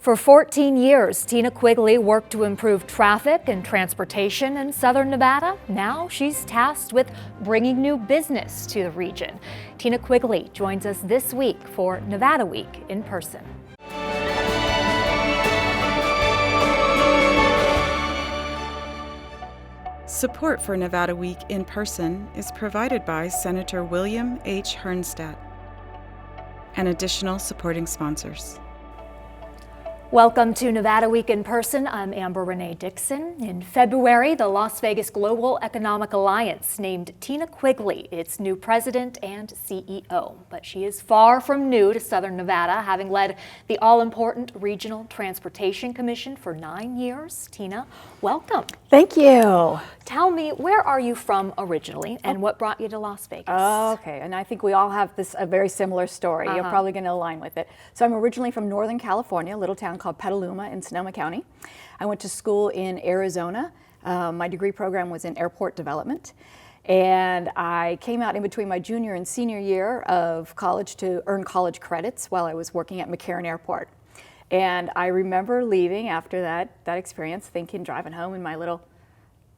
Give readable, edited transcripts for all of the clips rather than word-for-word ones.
For 14 years, Tina Quigley worked to improve traffic and transportation in southern Nevada. Now she's tasked with bringing new business to the region. Tina Quigley joins us this week for Nevada Week in person. Support for Nevada Week in person is provided by Senator William H. Hernnstadt and additional supporting sponsors. Welcome to Nevada Week in Person. I'm Amber Renee Dixon. In February, the Las Vegas Global Economic Alliance named Tina Quigley its new president and CEO. But she is far from new to Southern Nevada, having led the all-important Regional Transportation Commission for 9 years. Tina, welcome. Thank you. Tell me, where are you from originally and what brought you to Las Vegas? Okay, and I think we all have a very similar story. You're probably going to align with it. So I'm originally from Northern California, a little town called Petaluma in Sonoma County. I went to school in Arizona. My degree program was in airport development. And I came out in between my junior and senior year of college to earn college credits while I was working at McCarran Airport. And I remember leaving after that experience, driving home in my little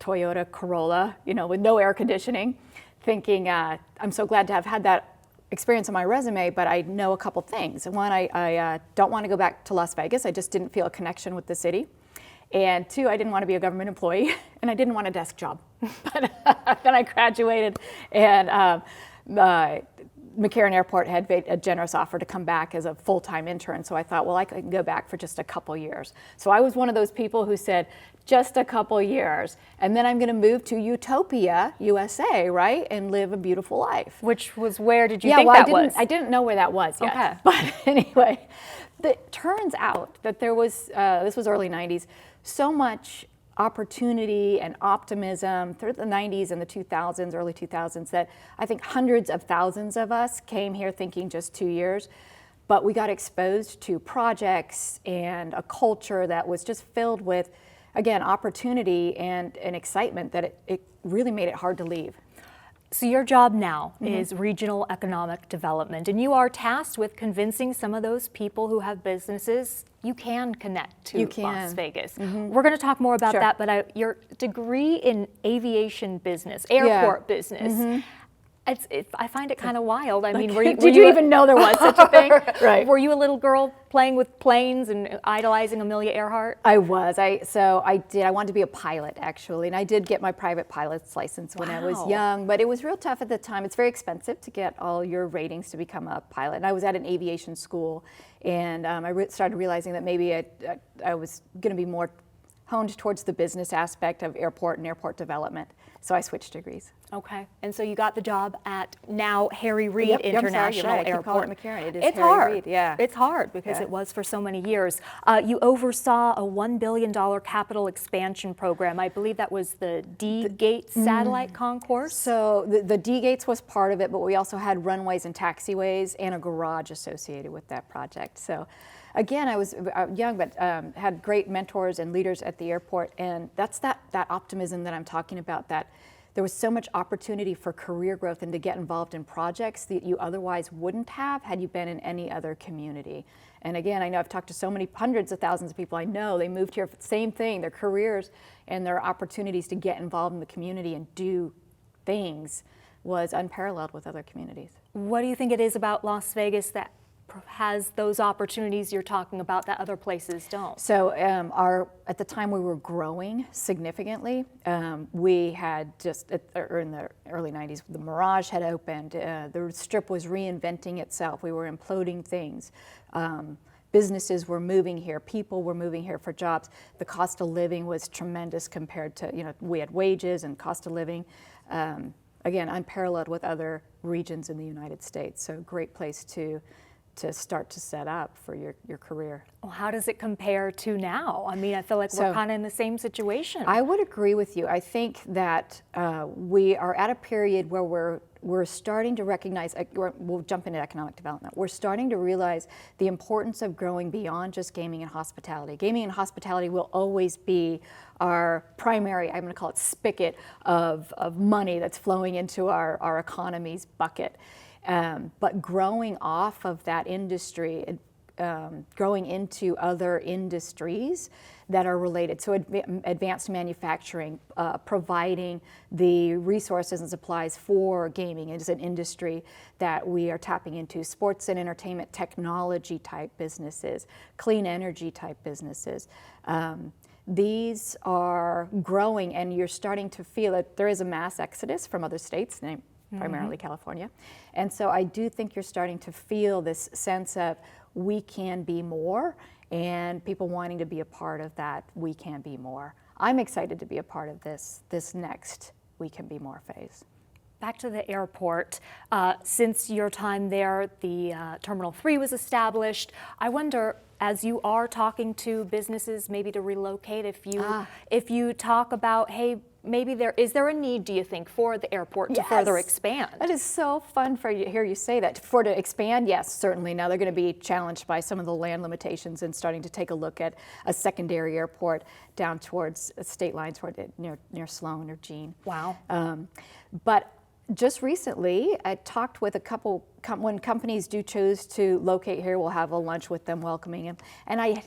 Toyota Corolla, with no air conditioning, thinking, I'm so glad to have had that experience on my resume, but I know a couple things. One, I don't want to go back to Las Vegas. I just didn't feel a connection with the city. And two, I didn't want to be a government employee, and I didn't want a desk job. But then I graduated, and McCarran Airport had made a generous offer to come back as a full-time intern. So I thought, well, I could go back for just a couple years. So I was one of those people who said, just a couple years, and then I'm going to move to Utopia, USA, right, and live a beautiful life. Which was, where did you think that was? I didn't know where that was yet. Okay. But anyway, it turns out that there was, this was early 90s, so much opportunity and optimism through the 90s and the 2000s, early 2000s, that I think hundreds of thousands of us came here thinking just 2 years. But we got exposed to projects and a culture that was just filled with, again, opportunity and excitement that it really made it hard to leave. So your job now is regional economic development, and you are tasked with convincing some of those people who have businesses you can connect to Las Vegas. We're going to talk more about that, but your degree in aviation business, airport business, I find it kind of wild. I mean, did you even know there was such a thing? Right. Were you a little girl playing with planes and idolizing Amelia Earhart? I was. I wanted to be a pilot, actually, and I did get my private pilot's license when I was young, but it was real tough at the time. It's very expensive to get all your ratings to become a pilot. And I was at an aviation school, and I started realizing that maybe I was going to be more honed towards the business aspect of airport and airport development. So I switched degrees. Okay, and so you got the job at now Harry Reid International Airport. I call it McCarran. It is it's Harry hard. Reid. Yeah, it's hard because it was for so many years. You oversaw a $1 billion capital expansion program. I believe that was the D-Gates satellite concourse. So the D-Gates was part of it, but we also had runways and taxiways and a garage associated with that project. So again, I was young, but had great mentors and leaders at the airport, and that's that optimism that I'm talking about, that there was so much opportunity for career growth and to get involved in projects that you otherwise wouldn't have had you been in any other community. And again, I know I've talked to so many hundreds of thousands of people I know, they moved here for the same thing, their careers and their opportunities to get involved in the community and do things was unparalleled with other communities. What do you think it is about Las Vegas that has those opportunities you're talking about that other places don't? So at the time we were growing significantly. We had just, in the early 90s, the Mirage had opened. The Strip was reinventing itself. We were imploding things. Businesses were moving here. People were moving here for jobs. The cost of living was tremendous compared to, we had wages and cost of living. Again, unparalleled with other regions in the United States. So great place to start to set up for your career. Well, how does it compare to now? I mean, I feel like we're kind of in the same situation. I would agree with you. I think that we are at a period where we're starting to recognize, we'll jump into economic development, we're starting to realize the importance of growing beyond just gaming and hospitality. Gaming and hospitality will always be our primary, I'm going to call it spigot of money that's flowing into our economy's bucket. But growing off of that industry, growing into other industries that are related. So advanced manufacturing, providing the resources and supplies for gaming is an industry that we are tapping into. Sports and entertainment technology type businesses, clean energy type businesses. These are growing, and you're starting to feel that there is a mass exodus from other states, primarily California. And so I do think you're starting to feel this sense of we can be more, and people wanting to be a part of that we can be more. I'm excited to be a part of this next we can be more phase. Back to the airport. Since your time there, the Terminal 3 was established. I wonder, as you are talking to businesses maybe to relocate, if you talk about, hey, maybe is there a need, do you think, for the airport to further expand? That is so fun to hear you say that. To expand, yes, certainly. Now they're going to be challenged by some of the land limitations and starting to take a look at a secondary airport down towards state lines near Sloan or Jean. Wow. But just recently, I talked with a couple, when companies do choose to locate here, we'll have a lunch with them welcoming them. And I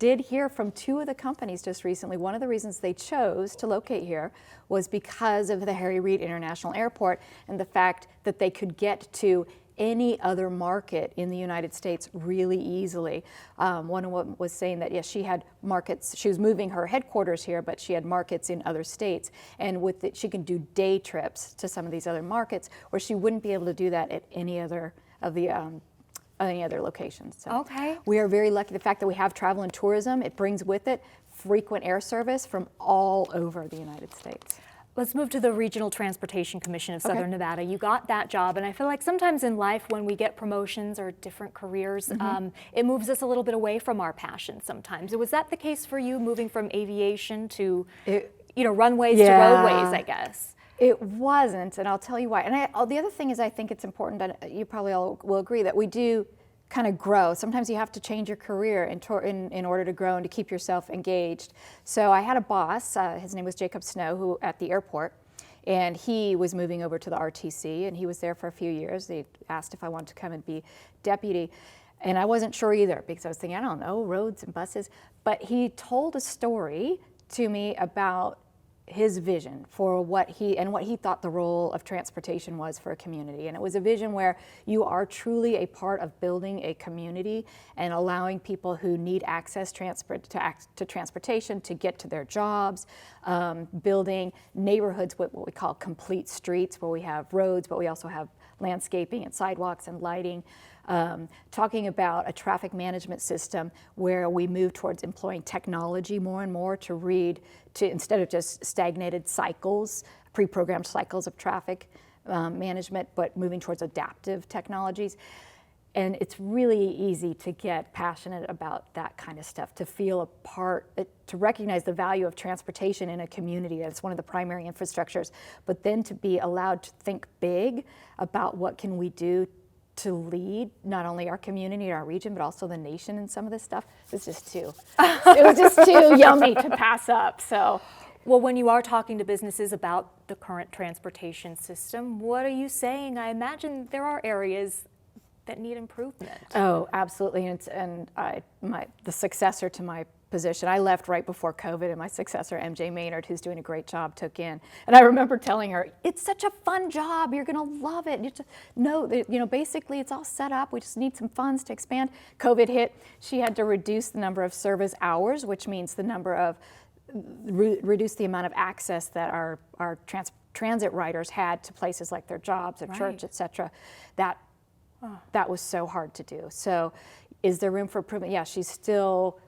did hear from two of the companies just recently, one of the reasons they chose to locate here was because of the Harry Reid International Airport and the fact that they could get to any other market in the United States really easily. One of them was saying that, yes, she had markets, she was moving her headquarters here, but she had markets in other states. And with it, she can do day trips to some of these other markets where she wouldn't be able to do that at any other of the any other locations. So okay. We are very lucky. The fact that we have travel and tourism, it brings with it frequent air service from all over the United States. Let's move to the Regional Transportation Commission of Southern Nevada. You got that job, and I feel like sometimes in life when we get promotions or different careers, it moves us a little bit away from our passion sometimes. Was that the case for you, moving from aviation to runways to roadways, I guess? It wasn't, and I'll tell you why. And the other thing is I think it's important, and you probably all will agree, that we do kind of grow. Sometimes you have to change your career in order to grow and to keep yourself engaged. So I had a boss, his name was Jacob Snow, who at the airport, and he was moving over to the RTC, and he was there for a few years. They asked if I wanted to come and be deputy, and I wasn't sure either because I was thinking, I don't know, roads and buses. But he told a story to me about his vision for what he thought the role of transportation was for a community. And it was a vision where you are truly a part of building a community and allowing people who need access to transportation to get to their jobs, building neighborhoods with what we call complete streets, where we have roads, but we also have landscaping and sidewalks and lighting. Talking about a traffic management system where we move towards employing technology more and more to instead of just stagnated cycles, pre-programmed cycles of traffic management, but moving towards adaptive technologies. And it's really easy to get passionate about that kind of stuff, to feel a part, to recognize the value of transportation in a community. That's one of the primary infrastructures, but then to be allowed to think big about what can we do to lead not only our community, our region, but also the nation in some of this stuff. It was just too yummy to pass up. So, well, when you are talking to businesses about the current transportation system, what are you saying? I imagine there are areas that need improvement. Oh, absolutely. The successor to my position, I left right before COVID, and my successor, MJ Maynard, who's doing a great job, took in. And I remember telling her, it's such a fun job, you're gonna love it. Basically it's all set up, we just need some funds to expand. COVID hit, she had to reduce the number of service hours, which means the number of, reduce the amount of access that our transit riders had to places like their jobs or church, et cetera. That was so hard to do. So is there room for improvement? Yeah, she's still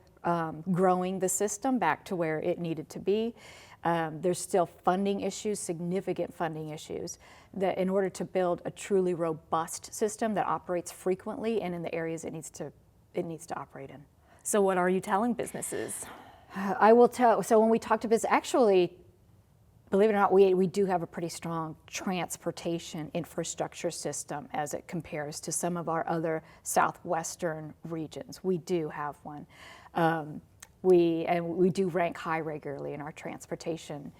growing the system back to where it needed to be. There's still funding issues, significant funding issues, that in order to build a truly robust system that operates frequently and in the areas it needs to operate in. So what are you telling businesses? I will tell, so when we talk to business, actually, believe it or not, we do have a pretty strong transportation infrastructure system as it compares to some of our other southwestern regions. We do have one. We do rank high regularly in our transportation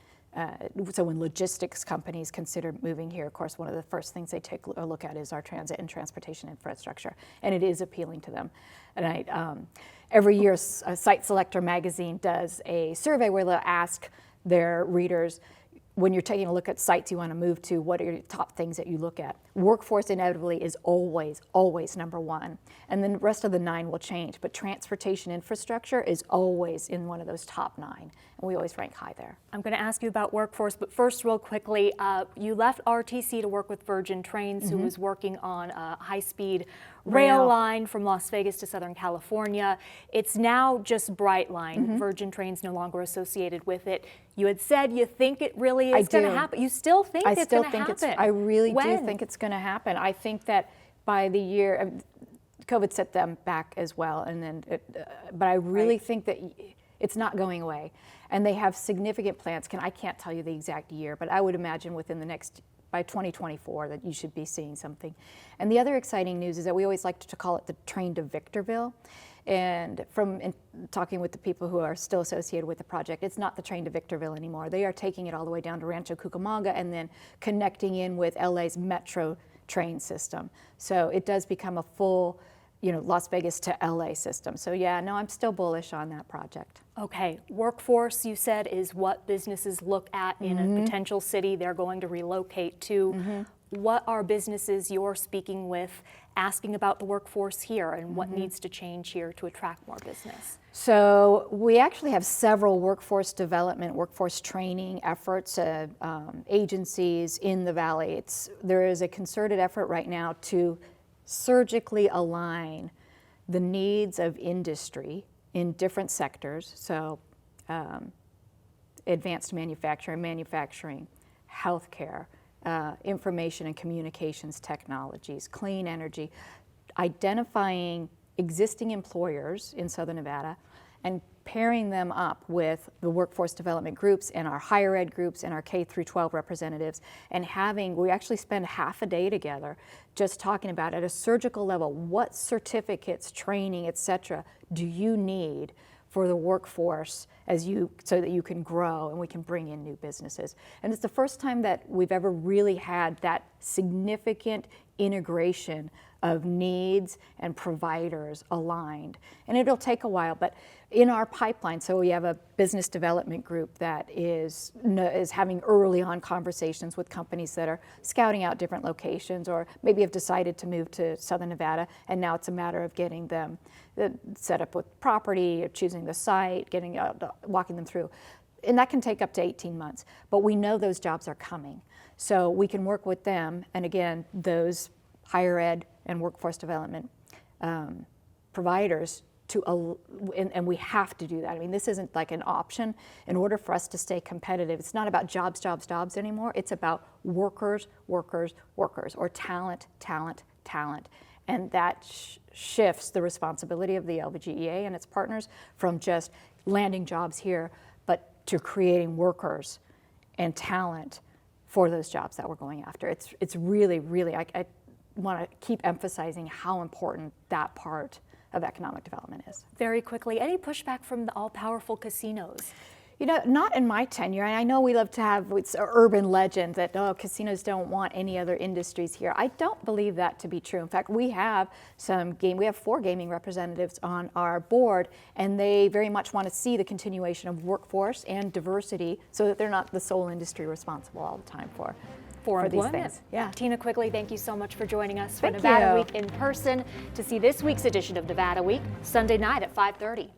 so when logistics companies consider moving here, of course, one of the first things they take a look at is our transit and transportation infrastructure, and it is appealing to them. And every year, Site Selector magazine does a survey where they'll ask their readers, when you're taking a look at sites you want to move to, what are your top things that you look at? Workforce inevitably is always, always number one. And then the rest of the 9 will change. But transportation infrastructure is always in one of those top 9. And we always rank high there. I'm going to ask you about workforce, but first, real quickly, you left RTC to work with Virgin Trains, who was working on a high-speed rail line from Las Vegas to Southern California. It's now just Brightline. Virgin Trains no longer associated with it. You had said you think it really is going to happen. You still think it's going to happen? I really do think it's going to happen. I think that by the year, COVID set them back as well, and then, but I really think that it's not going away. And they have significant plans. I can't tell you the exact year, but I would imagine within the next, by 2024, that you should be seeing something. And the other exciting news is that we always like to call it the train to Victorville. And from talking with the people who are still associated with the project, it's not the train to Victorville anymore. They are taking it all the way down to Rancho Cucamonga and then connecting in with LA's metro train system. So it does become a full, Las Vegas to LA system. So yeah, no, I'm still bullish on that project. Okay, workforce, you said, is what businesses look at in a potential city they're going to relocate to. What are businesses you're speaking with asking about the workforce here, and what needs to change here to attract more business? So we actually have several workforce development, workforce training efforts, agencies in the Valley. There is a concerted effort right now to surgically align the needs of industry in different sectors, so advanced manufacturing, healthcare, information and communications technologies, clean energy, identifying existing employers in Southern Nevada and pairing them up with the workforce development groups and our higher ed groups and our K through 12 representatives, and we actually spend half a day together just talking about at a surgical level, what certificates, training, et cetera, do you need for the workforce so that you can grow and we can bring in new businesses. And it's the first time that we've ever really had that significant integration of needs and providers aligned. And it'll take a while, but in our pipeline, so we have a business development group that is having early on conversations with companies that are scouting out different locations or maybe have decided to move to Southern Nevada, and now it's a matter of getting them set up with property, or choosing the site, walking them through. And that can take up to 18 months, but we know those jobs are coming. So we can work with them, and again, those higher ed and workforce development providers and we have to do that. I mean, this isn't like an option. In order for us to stay competitive, it's not about jobs anymore. It's about workers, or talent. And that shifts the responsibility of the LVGEA and its partners from just landing jobs here, but to creating workers and talent for those jobs that we're going after. It's really, really, I want to keep emphasizing how important that part of economic development is. Very quickly, any pushback from the all-powerful casinos? Not in my tenure. And I know we love to have it's an urban legend that, casinos don't want any other industries here. I don't believe that to be true. In fact, we have 4 gaming representatives on our board, and they very much want to see the continuation of workforce and diversity so that they're not the sole industry responsible all the time for these things. Yeah. Tina Quigley, thank you so much for joining us for Nevada Week in person. To see this week's edition of Nevada Week, Sunday night at 5:30.